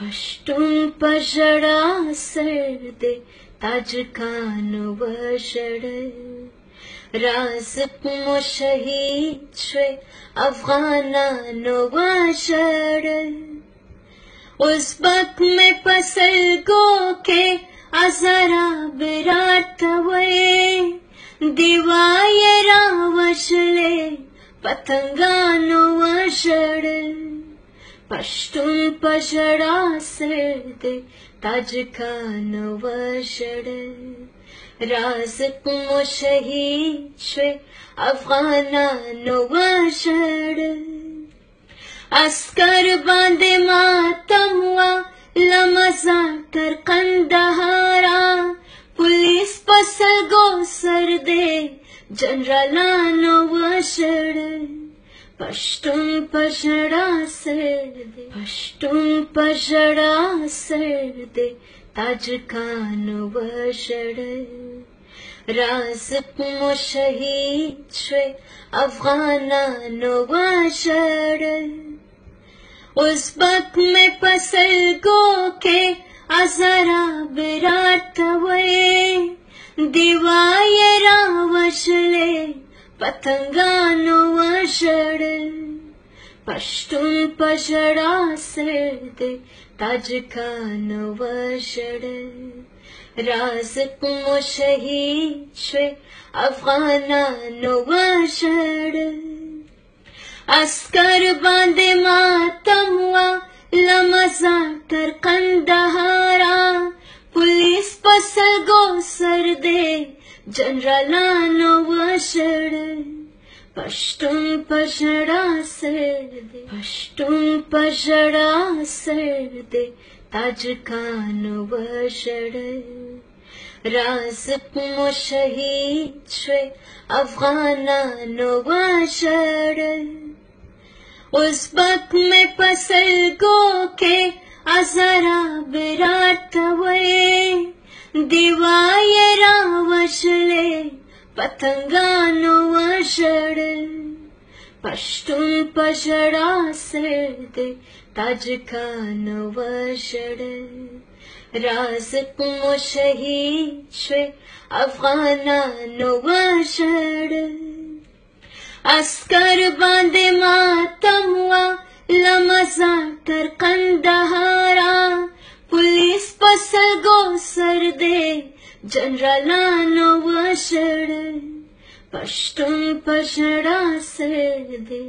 پشتون پژړا سر دے تاج کانو وشړ راز مو شهید شوی افغانانو وشړ ازبک میں پسلگو کے ازرا برات وے دیوای را وشلے پتنگانو وشړ پشتون پژړا سر دے تاج کانو وشړ راز مو شهید شوی افغانانو وشړ اسکر باندې ماتم وا لمزار تر قندهارا پولیس پسلګو سر دے جنرالانو وشړ پشتون پژړا سر دے پشتون پژړا سر دے تاج کانو وشړ راز مو شهید شوی افغانانو وشړ ازبک میں پسلگو کے ازرا برات وے دیوای را وشلے پتنگانو وشړ پشتون پژړا سر دے تاج کانو وشړ راز مو شهید شوی افغانانو وشړ اسکر باندې ماتم وا لمزار تر قندهارا پولیس پسلګو سر دے جنرالانو وشړ پشتون پژړا سر دے پشتون پژړا سر دے تاج کانو وشړ راز مو شهید شوی افغانانو وشړ ازبک میں پسلگو کے ازرا برات وے دیوای را وشلے پتنگانو وشړ پشتون پژړا سر دے تاج کانو وشړ راز مو شهید شوی افغانانو وشړ اسکر باندې ماتم وا لمزار تر قندهارا پولیس پسلګو سر دے جنرالانو وشړ پشتون پژړا سر دے